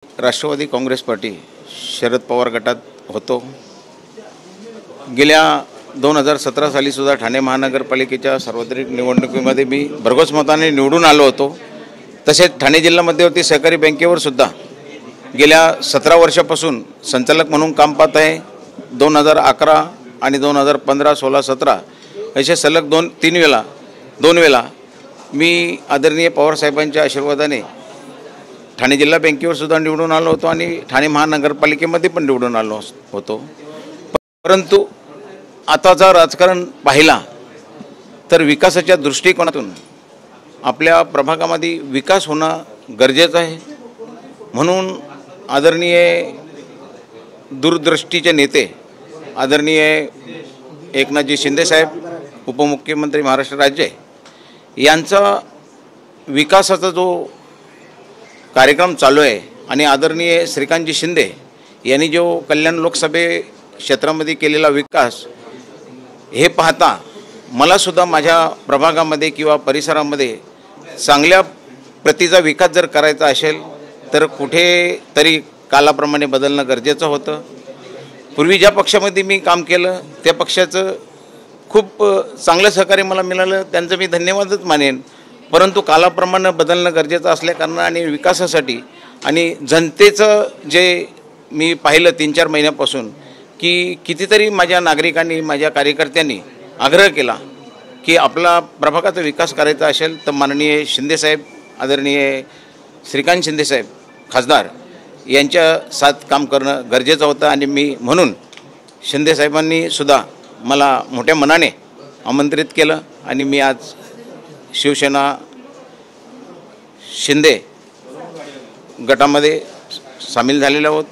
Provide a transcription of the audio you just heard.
Rashtrawadi Congress party Sharad Pawar गटात होतो। गेल्या 2017 साली सुद्धा ठाणे महानगरपालिकेच्या सार्वत्रिक निवडणुकीमध्ये मी भरघोस मताने निवडून आलो होतो। तसेच ठाणे जिल्हा मध्यवर्ती सहकारी बँकेवर सुद्धा गेल्या 17 वर्षापासून संचालक म्हणून काम पाहत आहे। 2011 आणि 2015, 16, 17 असे सलग दोन वेळा मी आदरणीय पवार साहेबांच्या आशीर्वादाने ठाणे जिल्हा बँकेवर सुद्धा निवडून आलो होतो आणि ठाणे महानगरपालिकेमध्ये पण निवडून आलो होतो। परंतु आताचा राजकारण पाहिला तर विकासाच्या दृष्टिकोनातून आपल्या प्रभागामध्ये विकास होणं गरजेचं आहे। म्हणून आदरणीय दूरदृष्टीचे नेते आदरणीय एकनाथजी शिंदे साहेब, उपमुख्यमंत्री महाराष्ट्र राज्य यांचा विकासाचा जो कार्यक्रम चालू आहे आणि आदरणीय श्रीकांतजी शिंदे यांनी जो कल्याण लोकसभे क्षेत्रामध्ये केलेला विकास हे पाहता मला सुद्धा माझ्या प्रभागामध्ये किंवा परिसरामध्ये चांगल्या प्रतीचा विकास जर करायचा असेल तर कुठेतरी कालाप्रमाणे बदलणं गरजेचं होतं। पूर्वी ज्या पक्षामध्ये मी काम केलं त्या पक्षाचं खूप चांगलं सहकार्य मला मिळालं, त्यांचं मी धन्यवादच मानेन। परंतु कालाप्रमाणे बदलणं गरजेचं असल्याकारणानं आणि विकासासाठी आणि जनतेचं जे मी पाहिलं 3-4 महिन्यापासून की कितीतरी माझ्या नागरिकांनी, माझ्या कार्यकर्त्यांनी आग्रह केला की आपला प्रभागाचा विकास करायचा असेल तर माननीय शिंदेसाहेब, आदरणीय श्रीकांत शिंदेसाहेब खासदार यांच्या साथ काम करणं गरजेचं होतं। आणि मी म्हणून शिंदेसाहेबांनी सुद्धा मला मोठ्या मनाने आमंत्रित केलं आणि मी आज शिवसेना शिंदे गटामध्ये सामील झालेलो आहोत।